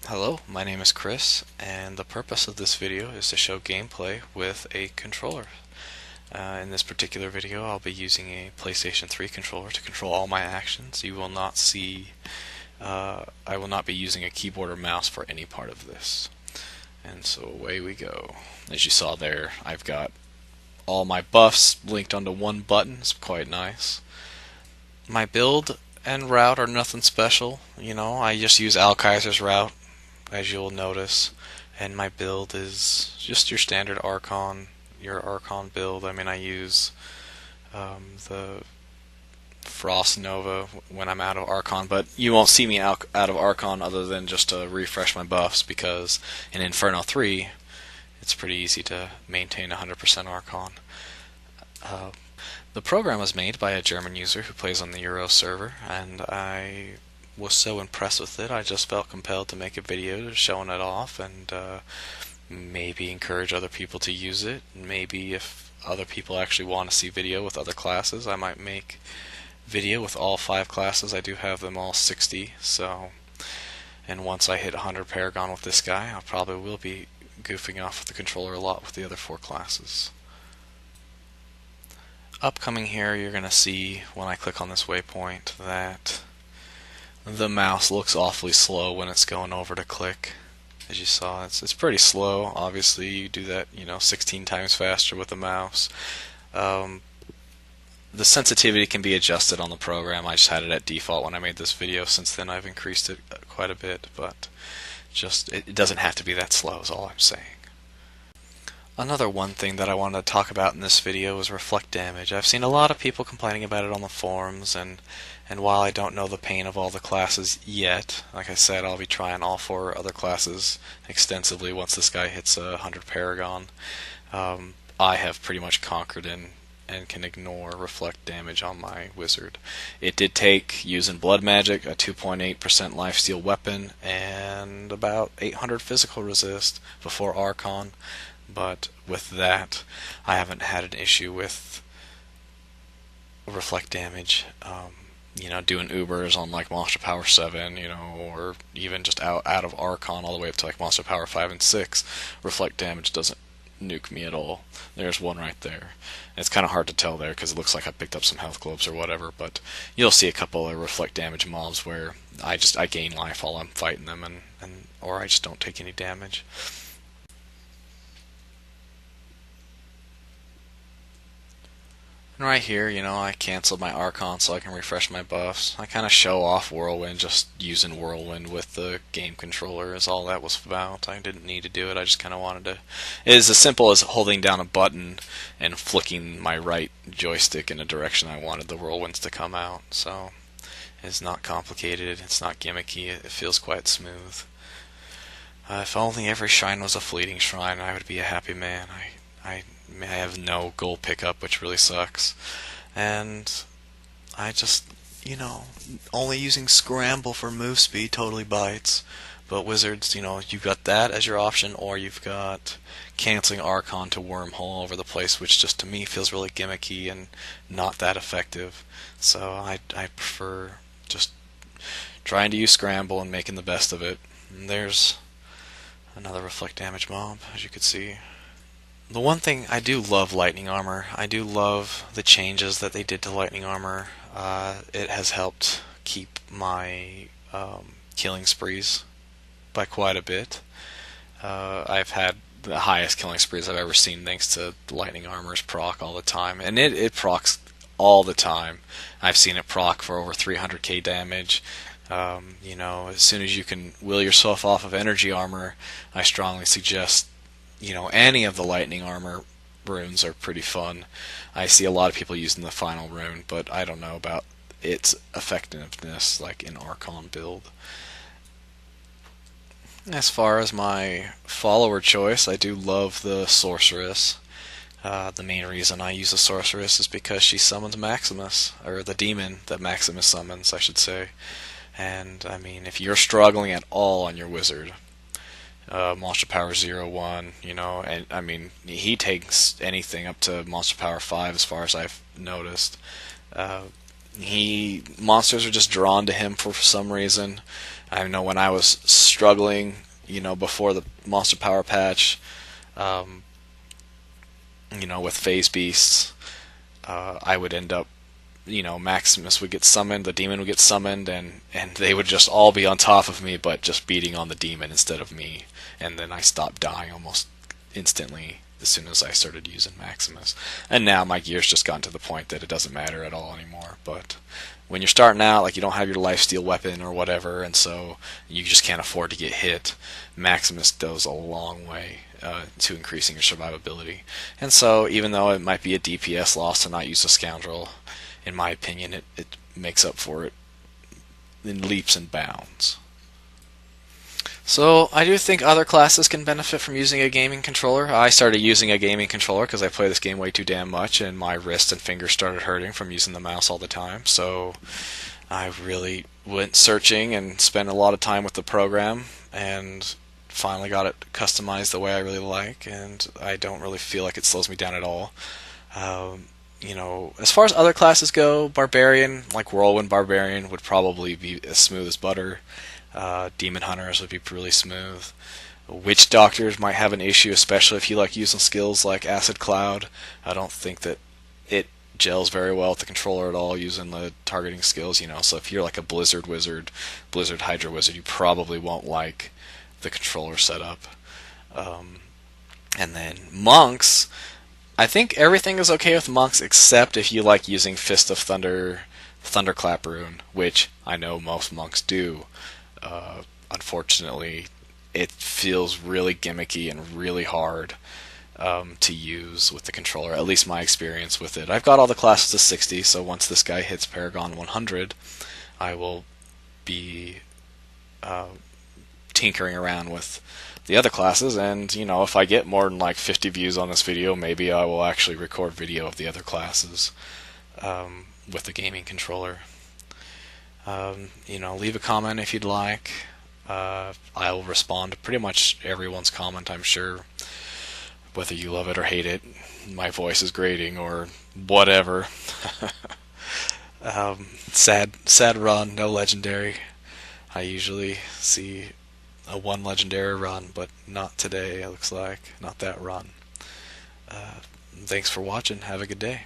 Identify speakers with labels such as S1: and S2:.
S1: Hello, my name is Chris, and the purpose of this video is to show gameplay with a controller. In this particular video, I'll be using a PlayStation 3 controller to control all my actions. You will not see, I will not be using a keyboard or mouse for any part of this. And so away we go. As you saw there, I've got all my buffs linked onto one button. It's quite nice. My build and route are nothing special. I just use Alkaiser's route, as you'll notice, and my build is just your standard Archon, your Archon build. I use the Frost Nova when I'm out of Archon, but you won't see me out of Archon other than just to refresh my buffs, because in Inferno 3 it's pretty easy to maintain 100% Archon. The program was made by a German user who plays on the Euro server, and I was so impressed with it, I just felt compelled to make a video showing it off and maybe encourage other people to use it. Maybe if other people actually want to see video with other classes, I might make video with all 5 classes. I do have them all 60, so, and once I hit 100 Paragon with this guy, I probably will be goofing off with the controller a lot with the other 4 classes. Upcoming here, you're going to see when I click on this waypoint that the mouse looks awfully slow when it's going over to click. As you saw, it's pretty slow. Obviously, you do that 16 times faster with the mouse. The sensitivity can be adjusted on the program. I just had it at default when I made this video. Since then, I've increased it quite a bit, but it doesn't have to be that slow is all I'm saying. Another one thing that I wanted to talk about in this video is reflect damage. I've seen a lot of people complaining about it on the forums, and while I don't know the pain of all the classes yet, like I said, I'll be trying all 4 other classes extensively once this guy hits 100 Paragon. I have pretty much conquered and can ignore reflect damage on my wizard. It did take, using blood magic, a 2.8% lifesteal weapon, and about 800 physical resist before Archon. But with that, I haven't had an issue with reflect damage. Doing Ubers on like Monster Power 7, or even just out of Archon all the way up to like Monster Power 5 and 6, reflect damage doesn't nuke me at all. There's one right there. It's kind of hard to tell there because it looks like I picked up some health globes or whatever, but you'll see a couple of reflect damage mobs where I gain life while I'm fighting them, or I just don't take any damage. And right here, I canceled my Archon so I can refresh my buffs. I kind of show off Whirlwind, just using Whirlwind with the game controller is all that was about. I didn't need to do it, I just kind of wanted to. It is as simple as holding down a button and flicking my right joystick in a direction I wanted the Whirlwinds to come out. So it's not complicated, it's not gimmicky, it feels quite smooth. If only every shrine was a fleeting shrine, I would be a happy man. I have no gold pickup, which really sucks. And I just, only using Scramble for move speed totally bites. But Wizards, you've got that as your option, or you've got canceling Archon to Wormhole over the place, which just to me feels really gimmicky and not that effective. So I prefer just trying to use Scramble and making the best of it. And there's another reflect damage mob, as you can see. The one thing, I do love lightning armor. I do love the changes that they did to lightning armor. It has helped keep my killing sprees by quite a bit. I've had the highest killing sprees I've ever seen thanks to the lightning armor's proc all the time. And it procs all the time. I've seen it proc for over 300k damage. As soon as you can will yourself off of energy armor, I strongly suggest any of the lightning armor runes are pretty fun. I see a lot of people using the final rune, but I don't know about its effectiveness like in Archon build. As far as my follower choice, I do love the Sorceress. The main reason I use the Sorceress is because she summons Maximus, or the demon that Maximus summons, I should say. And if you're struggling at all on your wizard, Monster Power 0-1, and he takes anything up to Monster Power 5 as far as I've noticed. Monsters are just drawn to him for some reason. I know when I was struggling, before the monster power patch, um, with phase beasts, I would end up, Maximus would get summoned, the demon would get summoned, and they would just all be on top of me, but just beating on the demon instead of me. And then I stopped dying almost instantly as soon as I started using Maximus. And now my gear's just gotten to the point that it doesn't matter at all anymore. But when you're starting out, like, you don't have your lifesteal weapon or whatever, and so you just can't afford to get hit, Maximus goes a long way to increasing your survivability. And so even though it might be a DPS loss to not use a Scoundrel, in my opinion, it makes up for it in leaps and bounds. So I do think other classes can benefit from using a gaming controller. I started using a gaming controller because I play this game way too damn much, and my wrist and fingers started hurting from using the mouse all the time. So I really went searching and spent a lot of time with the program, and finally got it customized the way I really like, and I don't really feel like it slows me down at all. As far as other classes go, Barbarian, like Whirlwind Barbarian, would probably be as smooth as butter. Demon Hunters would be really smooth. Witch Doctors might have an issue, especially if you like using skills like Acid Cloud. I don't think that it gels very well with the controller at all using the targeting skills, So if you're like a Blizzard Wizard, Blizzard Hydra Wizard, you probably won't like the controller setup. And then Monks, I think everything is okay with Monks except if you like using Fist of Thunder, Thunderclap rune, which I know most monks do. Unfortunately, it feels really gimmicky and really hard to use with the controller, at least my experience with it. I've got all the classes to 60, so once this guy hits Paragon 100, I will be tinkering around with the other classes, and if I get more than like 50 views on this video, maybe I will actually record video of the other classes with the gaming controller. Leave a comment if you'd like. I will respond to pretty much everyone's comment, I'm sure, whether you love it or hate it. My voice is grating or whatever. Sad run, no legendary. I usually see a one legendary run, but not today, it looks like. Not that run. Thanks for watching. Have a good day.